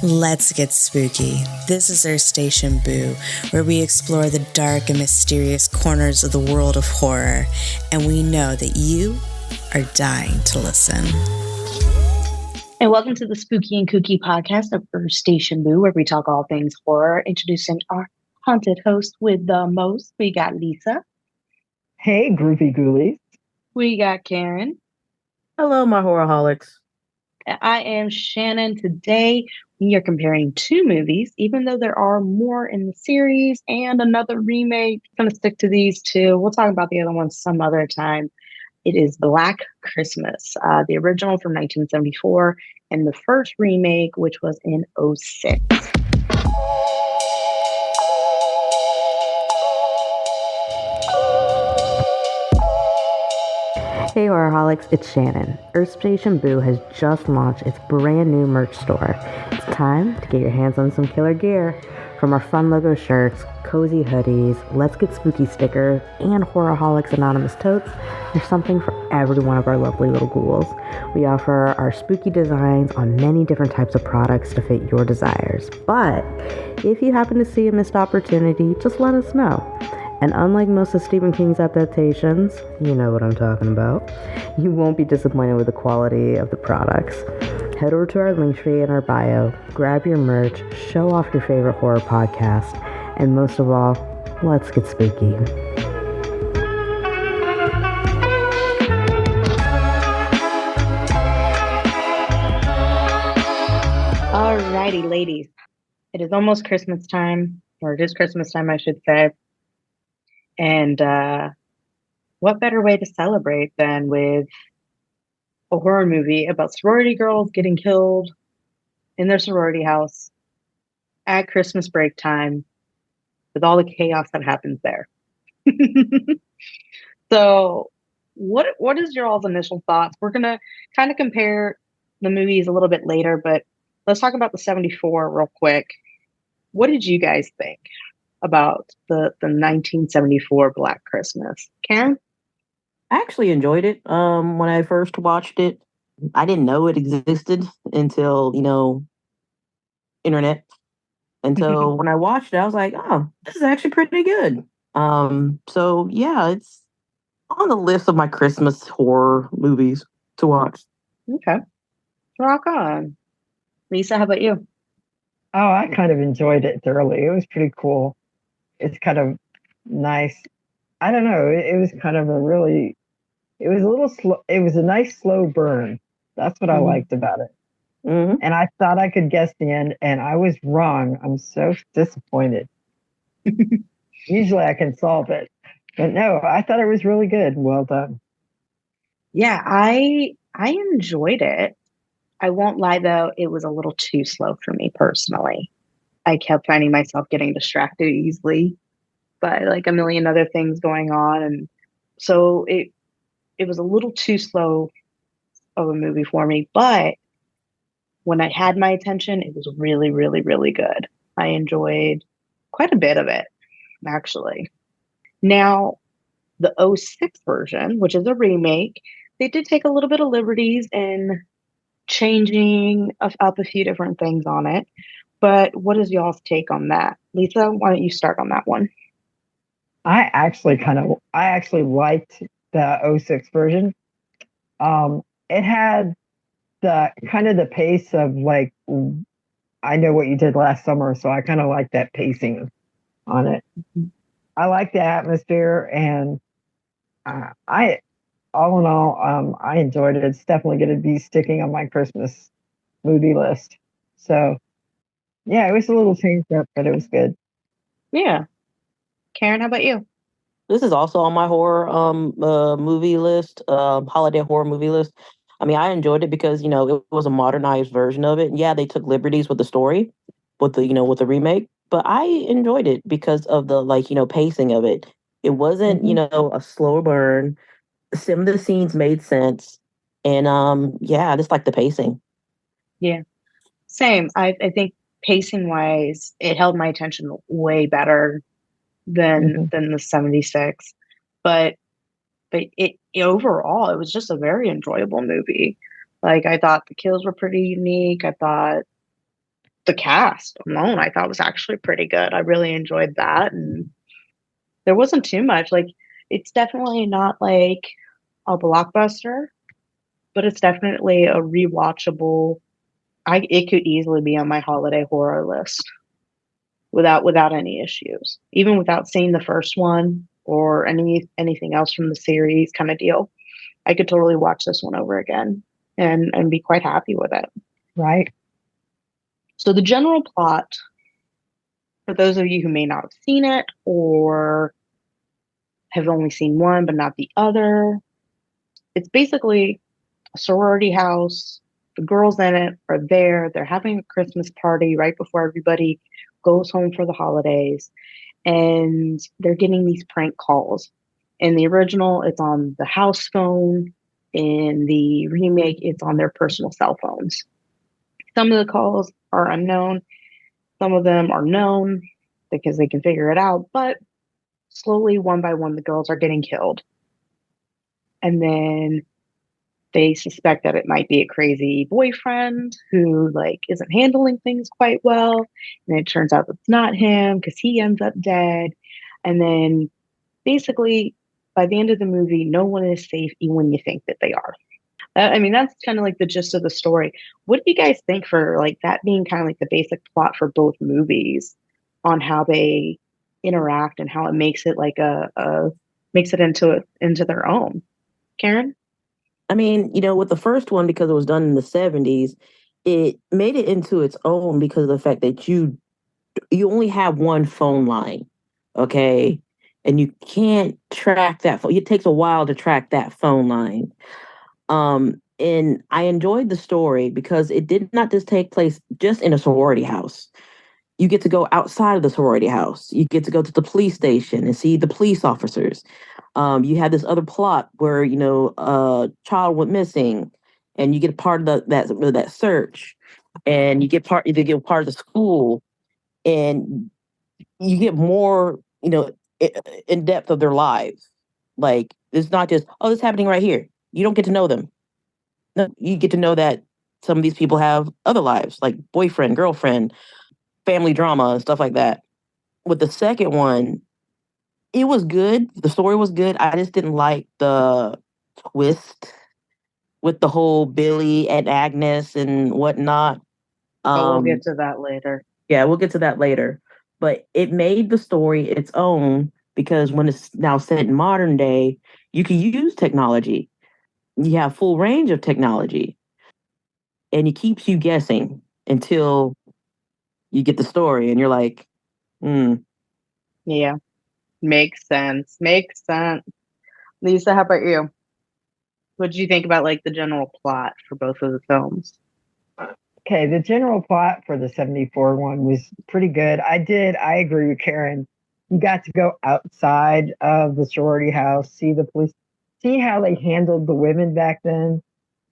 Let's get spooky. This is our Station Boo, where we explore the dark and mysterious corners of the world of horror, and we know that you are dying to listen. And welcome to the Spooky and Kooky podcast of Earth Station Boo, where we talk all things horror. Introducing our haunted host with the most, we got Lisa. Hey, groovy ghoulies. We got Karen. Hello, my horrorholics. I am Shannon. Today, we are comparing two movies, even though there are more in the series and another remake. I'm going to stick to these two. We'll talk about the other ones some other time. It is Black Christmas, the original from 1974, and the first remake, which was in 2006. Hey horrorholics, it's Shannon. Earth Station Boo has just launched its brand new merch store. It's time to get your hands on some killer gear. From our fun logo shirts, cozy hoodies, Let's Get Spooky stickers, and Horrorholics Anonymous totes, there's something for every one of our lovely little ghouls. We offer our spooky designs on many different types of products to fit your desires. But if you happen to see a missed opportunity, just let us know. And unlike most of Stephen King's adaptations, you know what I'm talking about, you won't be disappointed with the quality of the products. Head over to our link tree in our bio, grab your merch, show off your favorite horror podcast, and most of all, let's get spooky. Alrighty, ladies. It is almost Christmas time, or it is Christmas time, I should say. And what better way to celebrate than with a horror movie about sorority girls getting killed in their sorority house at Christmas break time with all the chaos that happens there. So what is your all's initial thoughts? We're going to kind of compare the movies a little bit later, but let's talk about the 74 real quick. What did you guys think about the 1974 Black Christmas? Karen? I actually enjoyed it when I first watched it. I didn't know it existed until, internet. And so when I watched it, I was like, oh, this is actually pretty good. So yeah, it's on the list of my Christmas horror movies to watch. Okay. Rock on. Lisa, how about you? Oh, I kind of enjoyed it thoroughly. It was pretty cool. It's kind of nice. I don't know. It was kind of it was a little slow. It was a nice slow burn. That's what I liked about it. Mm-hmm. And I thought I could guess the end, and I was wrong. I'm so disappointed. Usually I can solve it. But no, I thought it was really good. Well done. Yeah, I enjoyed it. I won't lie though, it was a little too slow for me personally. I kept finding myself getting distracted easily by like a million other things going on, and so it was a little too slow of a movie for me. But when I had my attention, it was really, really, really good. I enjoyed quite a bit of it, actually. Now, the '06 version, which is a remake, they did take a little bit of liberties in changing up a few different things on it. But what is y'all's take on that? Lisa, why don't you start on that one? I actually liked the '06 version. It had the kind of the pace of like, I know what you did last summer, so I kind of like that pacing on it. Mm-hmm. I like the atmosphere, and I all in all, I enjoyed it. It's definitely going to be sticking on my Christmas movie list. So yeah, it was a little changed up, but it was good. Yeah. Karen, how about you? This is also on my horror movie list, holiday horror movie list. I mean, I enjoyed it because, it was a modernized version of it. And yeah, they took liberties with the story, with the remake. But I enjoyed it because of the, pacing of it. It wasn't, a slower burn. Some of the scenes made sense. And yeah, I just like the pacing. Yeah. Same. I think pacing wise, it held my attention way better than the 76. But it overall, it was just a very enjoyable movie. Like, I thought the kills were pretty unique. I thought the cast alone I thought was actually pretty good. I really enjoyed that, and there wasn't too much. Like, it's definitely not like a blockbuster, but it's definitely a rewatchable. It could easily be on my holiday horror list without any issues, even without seeing the first one or anything else from the series kind of deal. I could totally watch this one over again and be quite happy with it. Right. So the general plot, for those of you who may not have seen it or have only seen one but not the other, it's basically a sorority house. The girls in it are there. They're having a Christmas party right before everybody goes home for the holidays. And they're getting these prank calls. In the original, it's on the house phone. In the remake, it's on their personal cell phones. Some of the calls are unknown. Some of them are known because they can figure it out. But slowly, one by one, the girls are getting killed. And then they suspect that it might be a crazy boyfriend who like isn't handling things quite well. And it turns out it's not him because he ends up dead. And then basically by the end of the movie, no one is safe even when you think that they are. I mean, that's kind of like the gist of the story. What do you guys think for like that being kind of like the basic plot for both movies on how they interact and how it makes it like makes it into their own? Karen? I mean, with the first one, because it was done in the 70s, it made it into its own because of the fact that you only have one phone line, okay? And you can't track that phone. It takes a while to track that phone line. And I enjoyed the story because it did not just take place just in a sorority house. You get to go outside of the sorority house. You get to go to the police station and see the police officers. You had this other plot where a child went missing, and you get part of that search, and you get part of the school, and you get more in depth of their lives. Like, it's not just, oh, this is happening right here. You don't get to know them. No, you get to know that some of these people have other lives, like boyfriend, girlfriend, family drama, and stuff like that. With the second one, it was good. The story was good. I just didn't like the twist with the whole Billy and Agnes and whatnot. But we'll get to that later. Yeah, we'll get to that later. But it made the story its own because when it's now set in modern day, you can use technology. You have full range of technology. And it keeps you guessing until you get the story and you're like, Yeah. Makes sense. Makes sense. Lisa, how about you? What did you think about like the general plot for both of the films? Okay, the general plot for the 74 one was pretty good. I agree with Karen. You got to go outside of the sorority house, see the police, see how they handled the women back then.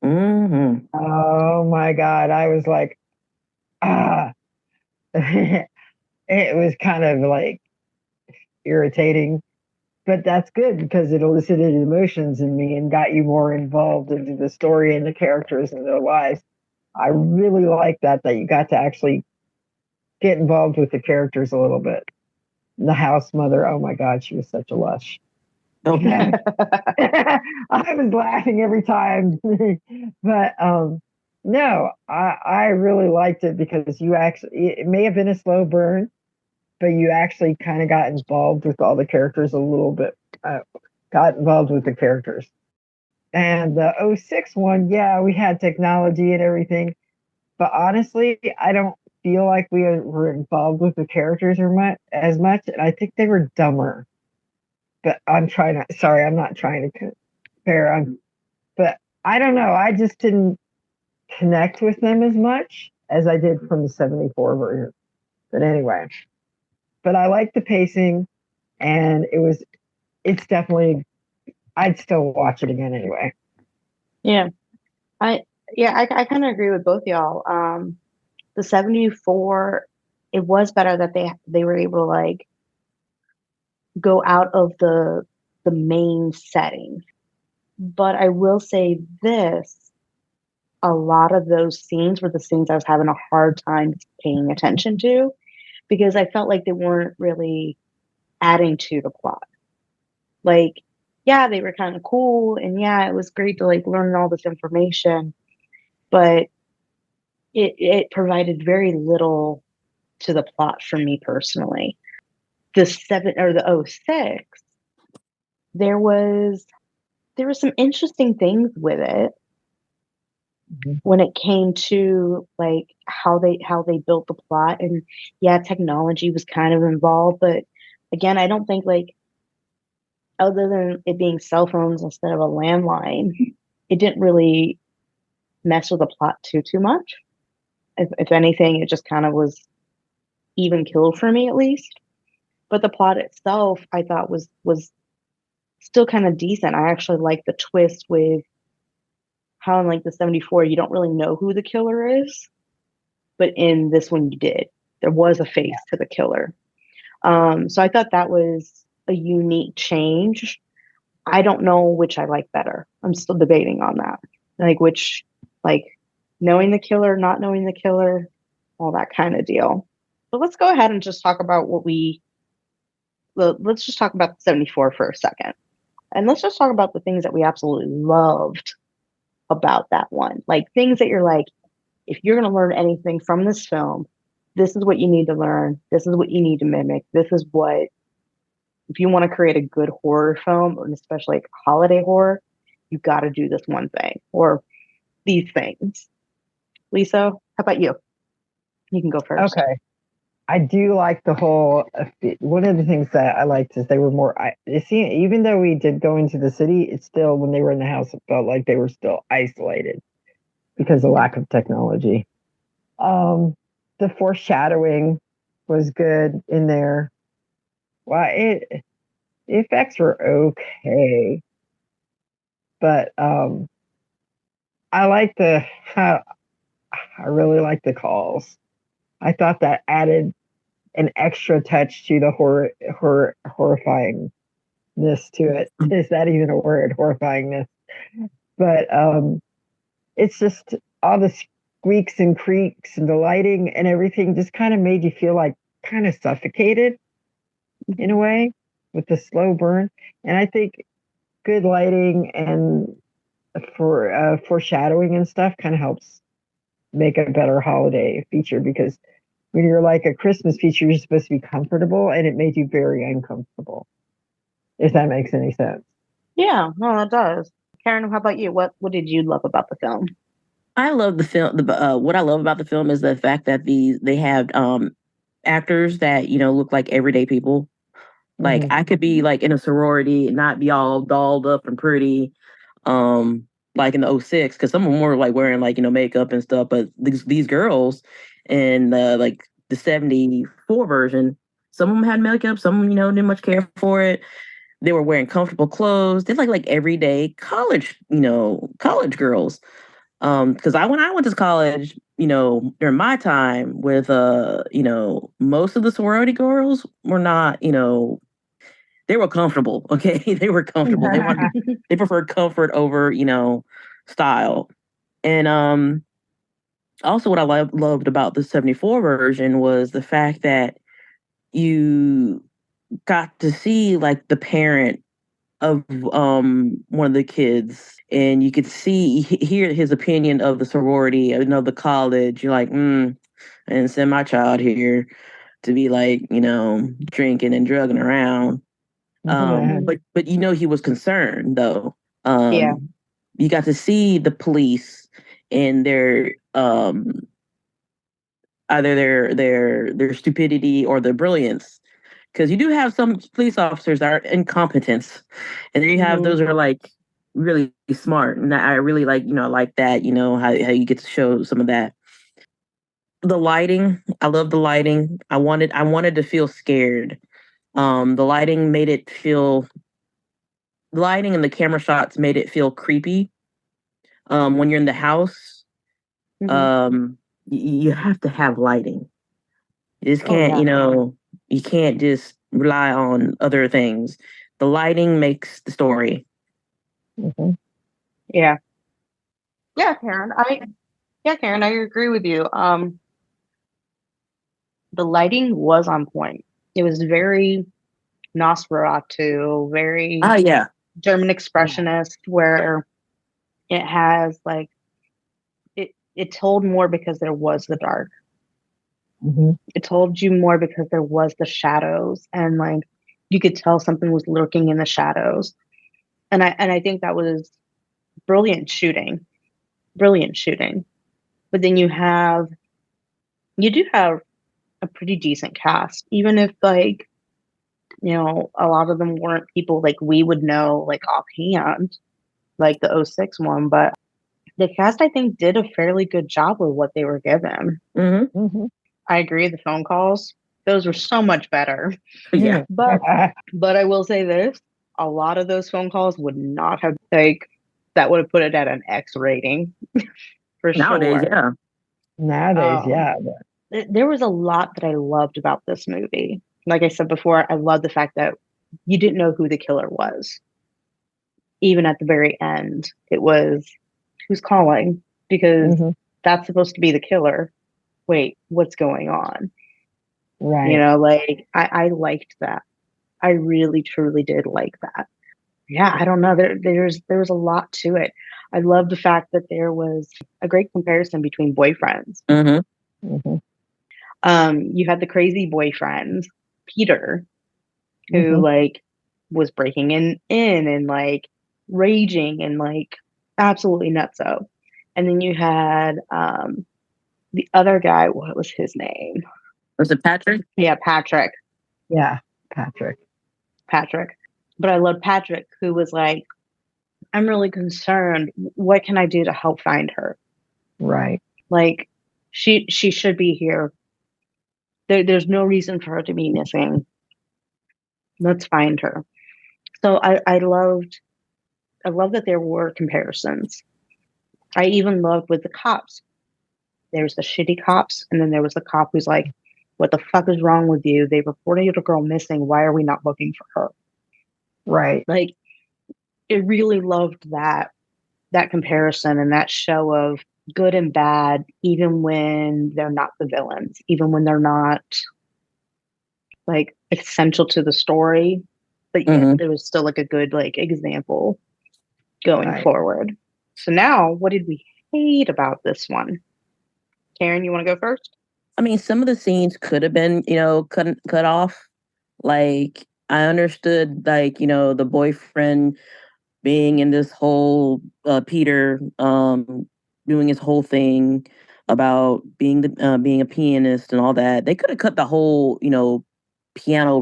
Mm-hmm. Oh my God. I was like, it was kind of like irritating, but that's good because it elicited emotions in me and got you more involved into the story and the characters and their lives. I really like that you got to actually get involved with the characters a little bit. The house mother, oh my God, she was such a lush. Okay. I was laughing every time. But no, I really liked it because it may have been a slow burn, but you actually kind of got involved with all the characters a little bit. Got involved with the characters. And the 06 one, yeah, we had technology and everything. But honestly, I don't feel like we were involved with the characters as much. And I think they were dumber. But I'm not trying to compare. But I don't know. I just didn't connect with them as much as I did from the 74 version. But anyway, but I like the pacing, and it's definitely, I'd still watch it again anyway. Yeah. I kind of agree with both y'all. The 74, it was better that they were able to like go out of the main setting. But I will say this, a lot of those scenes were the scenes I was having a hard time paying attention to because I felt like they weren't really adding to the plot. Like, yeah, they were kind of cool, and yeah, it was great to like learn all this information, but it provided very little to the plot for me personally. The seven or the oh 06, there was some interesting things with it when it came to like how they built the plot. And yeah, technology was kind of involved, but again, I don't think like other than it being cell phones instead of a landline, it didn't really mess with the plot too much. If anything, it just kind of was even killed for me at least. But the plot itself, I thought was still kind of decent. I actually like the twist with how in like the 74 you don't really know who the killer is, but in this one you did. There was a face to the killer. So I thought that was a unique change. I don't know which I like better. I'm still debating on that. Like which, like knowing the killer, not knowing the killer, all that kind of deal. But let's go ahead and just talk about let's just talk about the 74 for a second. And let's just talk about the things that we absolutely loved about that one. Like things that you're like, if you're going to learn anything from this film, this is what you need to learn. This is what you need to mimic. This is what, if you want to create a good horror film, and especially like holiday horror, you got to do this one thing or these things. Lisa, how about you? You can go first. Okay. I do like the whole. One of the things that I liked is they were more. Even though we did go into the city, it's still when they were in the house, it felt like they were still isolated because of lack of technology. The foreshadowing was good in there. Well, the effects were okay, but I like I really like the calls. I thought that added an extra touch to the horrifyingness to it. Is that even a word? Horrifyingness. But it's just all the squeaks and creaks and the lighting and everything just kind of made you feel like kind of suffocated in a way with the slow burn. And I think good lighting and for foreshadowing and stuff kind of helps make a better holiday feature, because when you're like a Christmas feature, you're supposed to be comfortable, and it made you very uncomfortable, if that makes any sense. Yeah, no, that does. Karen, how about you? What did you love about the film? I love the film. What I love about the film is the fact that they have actors that look like everyday people. Like I could be like in a sorority and not be all dolled up and pretty, like in the 06, because some of them were like wearing like makeup and stuff. But these girls in like the 74 version, some of them had makeup, some of them didn't much care for it. They were wearing comfortable clothes. They're like everyday college girls. Because when I went to college, during my time with most of the sorority girls were not, they were comfortable. Okay. They were comfortable. They preferred comfort over, style. And also what I loved about the 74 version was the fact that you got to see like the parent of one of the kids, and you could hear his opinion of the sorority, the college. You're like, I didn't send my child here to be like, drinking and drugging around. But he was concerned though. Yeah. You got to see the police and their either their stupidity or their brilliance. Because you do have some police officers that are incompetent, and then you have those that are like really smart, and I really like like that. How you get to show some of that. The lighting, I love the lighting. I wanted to feel scared. The lighting made it feel. The lighting and the camera shots made it feel creepy. When you're in the house, you have to have lighting. You just can't, you can't just rely on other things. The lighting makes the story. Yeah. Yeah, Karen. Karen, I agree with you. The lighting was on point. It was very Nosferatu, very Oh yeah. German expressionist, where it has like it told more because there was the dark. Mm-hmm. It told you more because there was the shadows, and like you could tell something was lurking in the shadows. And I think that was brilliant shooting. Brilliant shooting. But then you do have a pretty decent cast, even if like, a lot of them weren't people like we would know like offhand, like the '06 one, but the cast I think did a fairly good job with what they were given. Mm-hmm. Mm-hmm. I agree, the phone calls, those were so much better. Yeah. But I will say this, a lot of those phone calls would not have like that would have put it at an X rating for Nowadays, sure. yeah. Nowadays, Um, yeah. there was a lot that I loved about this movie. Like I said before, I love the fact that you didn't know who the killer was. Even at the very end, it was who's calling because Mm-hmm. that's supposed to be the killer. Wait, what's going on? Right. Like I liked that. I really truly did like that. Yeah, I don't know. There was a lot to it. I love the fact that there was a great comparison between boyfriends. Mm-hmm. Mm-hmm. You had the crazy boyfriend, Peter, who Mm-hmm. like was breaking in and like raging and like absolutely nutso. And then you had the other guy, what was his name? Was it Patrick? Yeah, Patrick. Yeah, Patrick. Patrick. But I love Patrick, who was like, I'm really concerned. What can I do to help find her? Right. Like, she should be here. There's no reason for her to be missing. Let's find her. So I love that there were comparisons. I even loved with the cops. There's the shitty cops, and then there was the cop who's like, "What the fuck is wrong with you? They reported a girl missing. Why are we not looking for her?" Right. Like, it really loved that comparison and that show of good and bad, even when they're not the villains, even when they're not like essential to the story, but yet Mm-hmm. there was still like a good like example going Right. forward. So now, what did we hate about this one? Karen, you want to go first? I mean, some of the scenes could have been, cut off. Like I understood, like the boyfriend being in this whole Peter doing his whole thing about being a pianist and all that. They could have cut the whole piano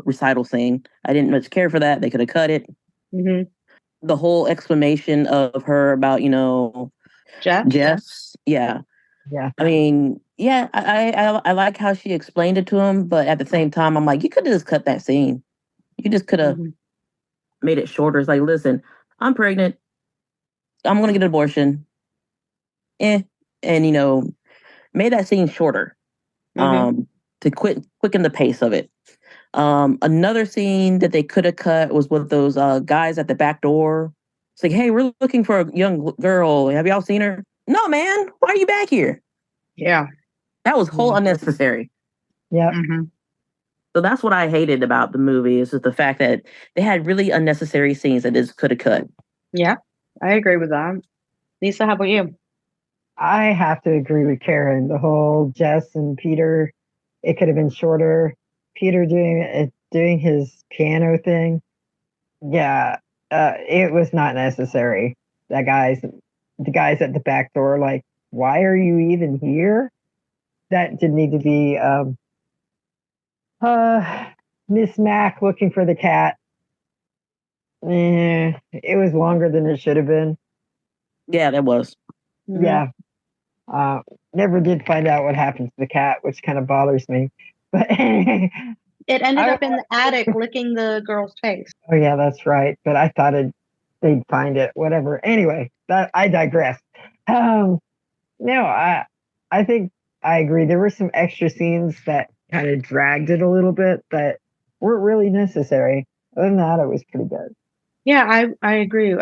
recital thing. I didn't much care for that. They could have cut it. Mm-hmm. The whole explanation of her about Jeff? Jess. Yeah. Yeah. I mean, yeah, I like how she explained it to him, but at the same time, I'm like, you could have just cut that scene. You just could have Mm-hmm. made it shorter. It's like, listen, I'm pregnant. I'm gonna get an abortion. And made that scene shorter. Mm-hmm. To quicken the pace of it. Another scene that they could have cut was with those guys at the back door. It's like, hey, we're looking for a young girl. Have y'all seen her? No, man. Why are you back here? Yeah. That was whole unnecessary. Yep. Mm-hmm. So that's what I hated about the movie is just the fact that they had really unnecessary scenes that just could have cut. Yeah, I agree with that. Lisa, how about you? I have to agree with Karen. The whole Jess and Peter, it could have been shorter. Peter doing his piano thing. Yeah, it was not necessary. The guys at the back door, like, why are you even here? That didn't need to be. Miss Mac looking for the cat. It was longer than it should have been. Yeah, that was. Mm-hmm. Yeah. Never did find out what happened to the cat, which kind of bothers me. But It ended up in the attic licking the girl's face. oh yeah, that's right. But I thought they'd find it. Whatever. Anyway, I digress. No, I think I agree. There were some extra scenes that kind of dragged it a little bit, but weren't really necessary. Other than that, it was pretty good. Yeah, I agree.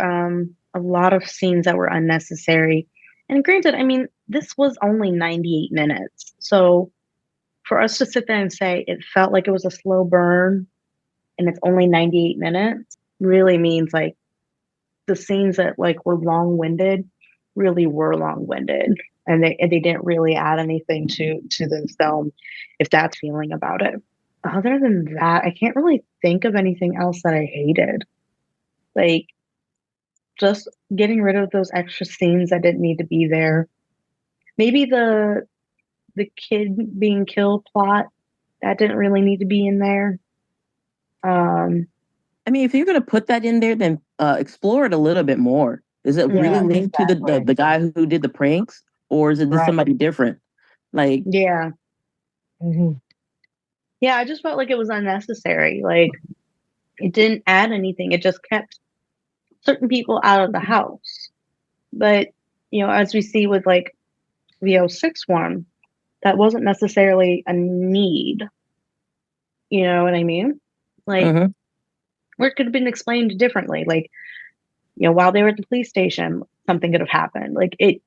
a lot of scenes that were unnecessary. And granted, I mean, this was only 98 minutes. So for us to sit there and say it felt like it was a slow burn and it's only 98 minutes really means like the scenes that like were long-winded really were long-winded, and they didn't really add anything to the film, if that's feeling about it. Other than that, I can't really think of anything else that I hated. Like, just getting rid of those extra scenes that didn't need to be there. Maybe the kid being killed plot that didn't really need to be in there. I mean, if you're gonna put that in there, then explore it a little bit more. Is it really linked to the guy who did the pranks, or is it just somebody different? Like, yeah, yeah. I just felt like it was unnecessary. Like, it didn't add anything. It just kept certain people out of the house. But as we see with like the 06 one, that wasn't necessarily a need. You know what I mean? Like, or it could have been explained differently. Like, while they were at the police station, something could have happened. Like the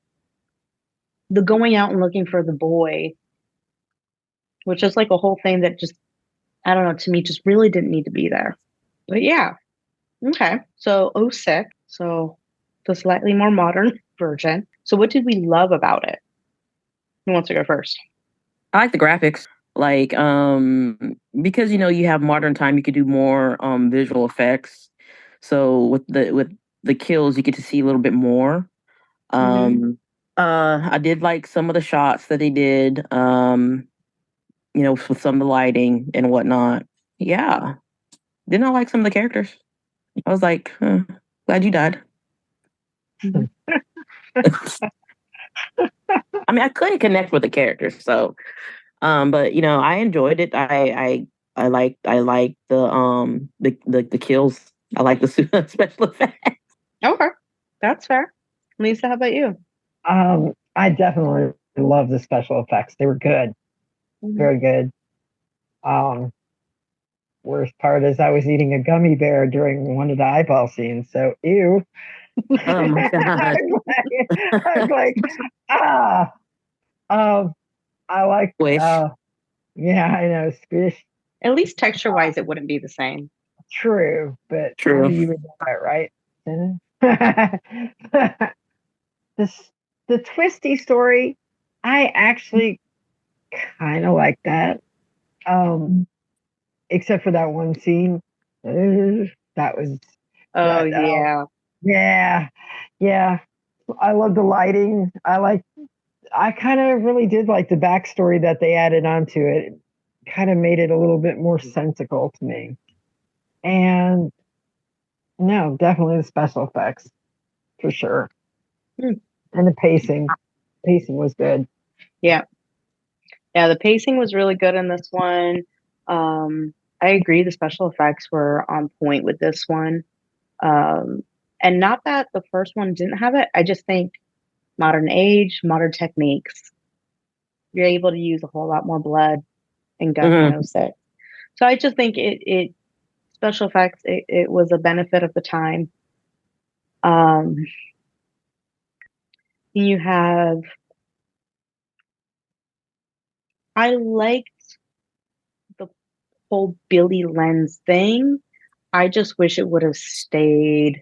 going out and looking for the boy, which is like a whole thing that just, I don't know, to me just really didn't need to be there. But yeah. Okay. So 06. So the slightly more modern version. So what did we love about it? Who wants to go first? I like the graphics. Like, because you have modern time, you could do more visual effects. So with the kills, you get to see a little bit more. I did like some of the shots that they did, with some of the lighting and whatnot. Yeah. Didn't I like some of the characters? I was like, glad you died. I mean, I couldn't connect with the characters, so but I enjoyed it. I liked the kills. I like the special effects. Okay. That's fair. Lisa, how about you? I definitely love the special effects. They were good. Very good. Worst part is I was eating a gummy bear during one of the eyeball scenes. So, ew. Oh my god! I was like, I like. Squish. Yeah, I know, squish. At least texture-wise, it wouldn't be the same. True, but true. You would know that, right? The twisty story, I actually kind of like that. Except for that one scene. That was. Oh, yeah. Yeah. I love the lighting. I kind of really did like the backstory that they added onto it. It kind of made it a little bit more sensical to me. And no, definitely the special effects for sure. And the pacing was good. Yeah. Yeah, the pacing was really good in this one. I agree the special effects were on point with this one. And not that the first one didn't have it. I just think modern age, modern techniques, you're able to use a whole lot more blood and guts in 06. So I just think it special effects, it was a benefit of the time. You have, I liked the whole Billy Lenz thing. I just wish it would have stayed.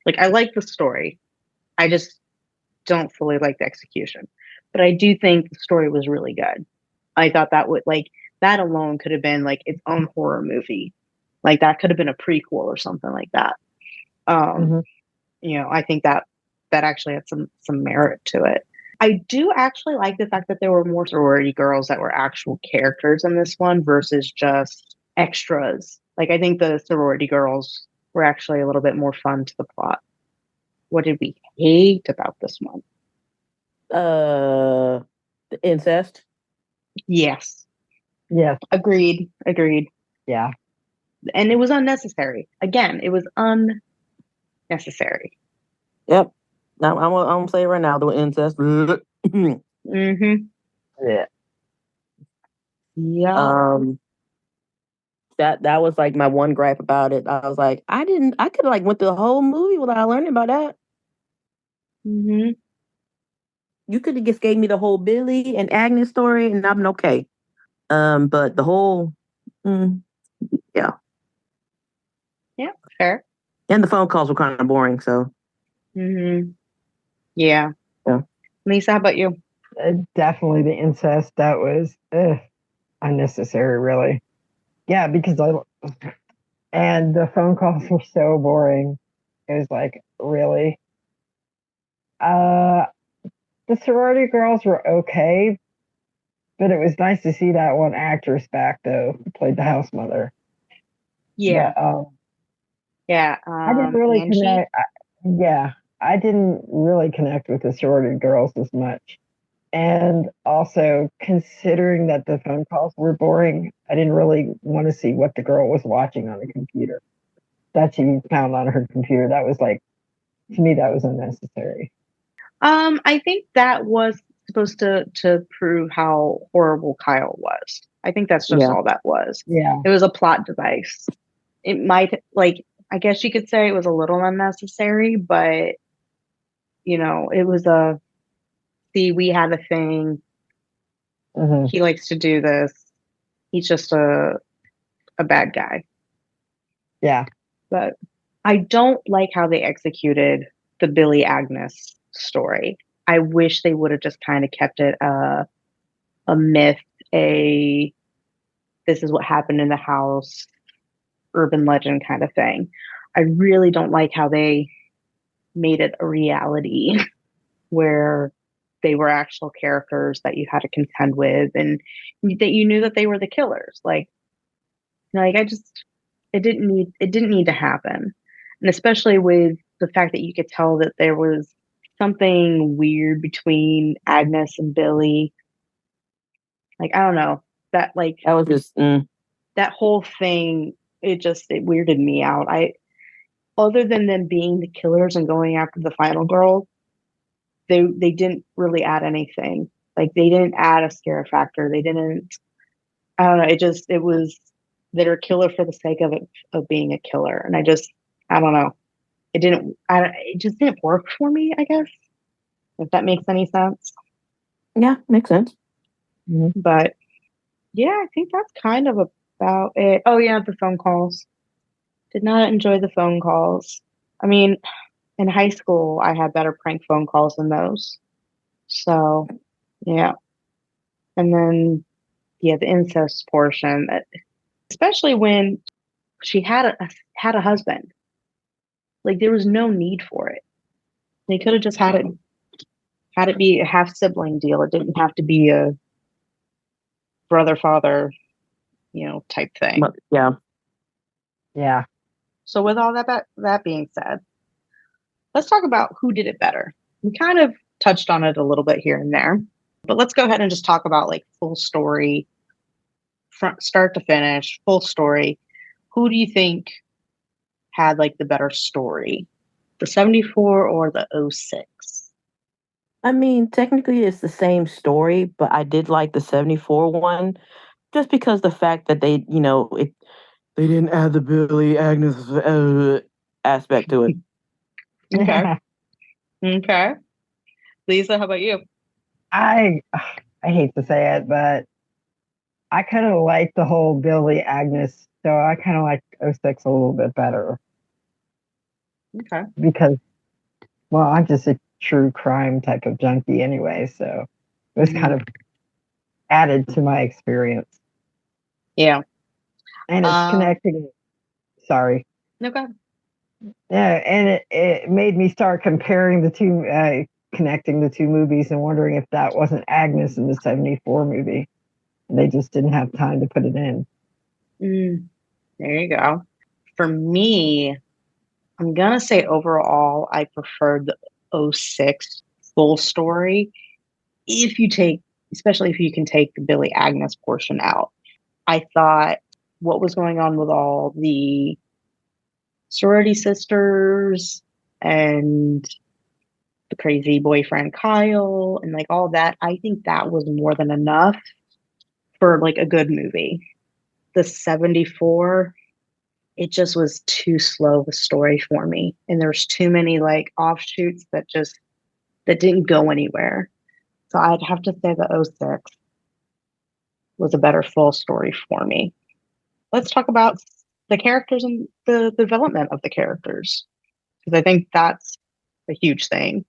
Like, I like the story. I just don't fully like the execution. But I do think the story was really good. I thought that that alone could have been like its own horror movie. Like, that could have been a prequel or something like that. I think that actually had some merit to it. I do actually like the fact that there were more sorority girls that were actual characters in this one versus just extras. Like, I think the sorority girls were actually a little bit more fun to the plot. What did we hate about this one? The incest. Yes. Yes. Agreed. Yeah. And it was unnecessary. Again, it was unnecessary. Yep. Now I'm gonna say it right now, the incest. Yeah. Yeah. That was like my one gripe about it. I was like, I could have like went through the whole movie without learning about that. Mm-hmm. You could have just gave me the whole Billy and Agnes story, and I'm okay. But the whole, mm, yeah, Yeah, fair. and the phone calls were kind of boring. So Mm-hmm. Yeah. yeah, Lisa, how about you? Definitely the incest. That was unnecessary, really. Yeah, because and the phone calls were so boring. It was like, really? Uh, the sorority girls were okay, but it was nice to see that one actress back though, who played the house mother. Yeah. But Yeah. I didn't really Angie? connect. Yeah, I didn't really connect with the sorority girls as much. And also, considering that the phone calls were boring, I didn't really want to see what the girl was watching on the computer that she found on her computer. That was like, to me, that was unnecessary. I think that was supposed to prove how horrible Kyle was. I think that's just yeah. all that was. Yeah. It was a plot device. It might like I guess you could say it was a little unnecessary, but it was a see, we had a thing. Hmm. He likes to do this. He's just a bad guy. Yeah. But I don't like how they executed the Billy Agnes story. I wish they would have just kind of kept it a myth, a this is what happened in the house, urban legend kind of thing. I really don't like how they made it a reality where they were actual characters that you had to contend with and that you knew that they were the killers. Like I just it didn't need to happen. And especially with the fact that you could tell that there was something weird between Agnes and Billy. Like I don't know. That like That was just that whole thing it weirded me out. I other than them being the killers and going after the final girl, they didn't really add anything. Like they didn't add a scare factor. They didn't I don't know, it was they're a killer for the sake of being a killer. And I don't know. It just didn't work for me, I guess. If that makes any sense. yeah, makes sense. But yeah, I think that's kind of about it. Oh yeah, the phone calls. Did not enjoy the phone calls. I mean, in high school, I had better prank phone calls than those. So, yeah. And then, yeah, the incest portion, especially when she had a husband. Like there was no need for it. They could have just had it be a half sibling deal. It didn't have to be a brother father, type thing. But yeah, Yeah. So with all that being said, let's talk about who did it better. We kind of touched on it a little bit here and there, but let's go ahead and just talk about like full story, front start to finish, full story. Who do you think had like the better story, the 74 or the 06? I mean, technically it's the same story, but I did like the 74 one just because the fact that they didn't add the Billy Agnes aspect to it. Okay. Okay. Lisa, how about you? I hate to say it, but I kind of like the whole Billy Agnes, so I kind of like '06 a little bit better Okay. because, well, I'm just a true crime type of junkie anyway, so it was kind of added to my experience. Yeah. And it's connecting. Sorry. No, go ahead. Yeah, and it made me start comparing the two, connecting the two movies and wondering if that wasn't Agnes in the '74 movie. And they just didn't have time to put it in. There you go. For me, I'm gonna say overall, I preferred the '06 full story. Especially if you can take the Billy Agnes portion out. I thought what was going on with all the sorority sisters and the crazy boyfriend Kyle and like all that, I think that was more than enough for like a good movie. The 74, it just was too slow of a story for me. And there's too many like offshoots that just that didn't go anywhere. So I'd have to say the '06 was a better full story for me. Let's talk about the characters and the development of the characters, because I think that's a huge thing.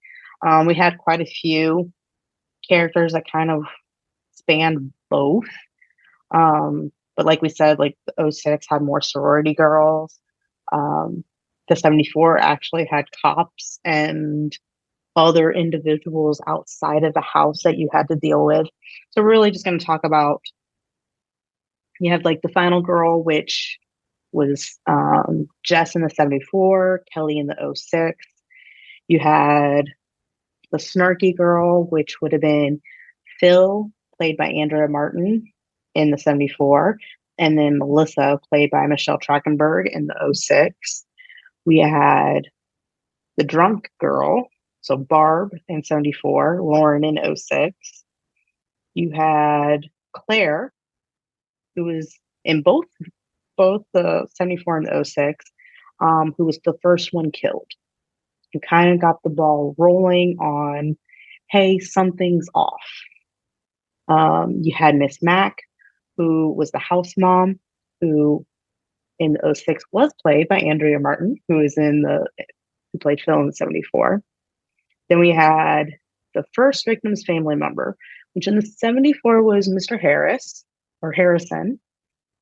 We had quite a few characters that kind of spanned both. But like we said, like the '06 had more sorority girls. The '74 actually had cops and other individuals outside of the house that you had to deal with. So we're really just going to talk about, you have like the final girl, which was Jess in the '74, Kelly in the '06. You had the snarky girl, which would have been Phil, played by Andrea Martin in the '74, and then Melissa, played by Michelle Trachtenberg in the '06. We had the drunk girl, so Barb in '74, Lauren in '06. You had Claire, who was in both the '74 and the '06, who was the first one killed. Who kind of got the ball rolling on, hey, something's off. You had Miss Mac, who was the house mom, who in the '06 was played by Andrea Martin, who played Phil in the '74. Then we had the first victim's family member, which in the '74 was Mr. Harris or Harrison.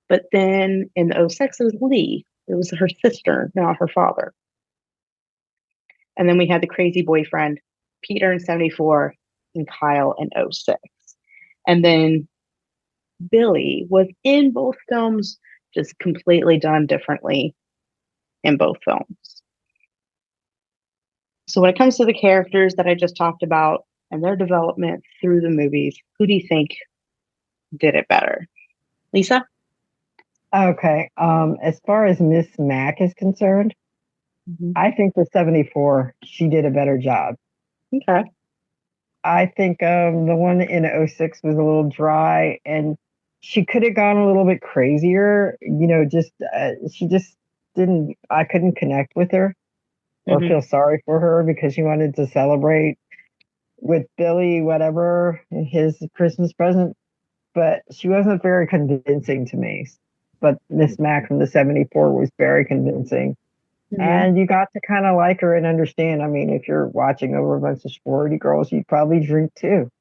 But then in the '06, it was Lee. It was her sister, not her father. And then we had the crazy boyfriend, Peter in '74, and Kyle in '06. And then Billy was in both films, just completely done differently in both films. So when it comes to the characters that I just talked about and their development through the movies, who do you think did it better? Lisa? Okay. As far as Miss Mac is concerned, I think the '74, she did a better job. Okay. I think the one in '06 was a little dry, and she could have gone a little bit crazier. She just didn't. I couldn't connect with her or feel sorry for her because she wanted to celebrate with Billy, whatever, his Christmas present, but she wasn't very convincing to me. But Miss Mac from the '74 was very convincing. And you got to kind of like her and understand. I mean, if you're watching over a bunch of sorority girls, you'd probably drink too.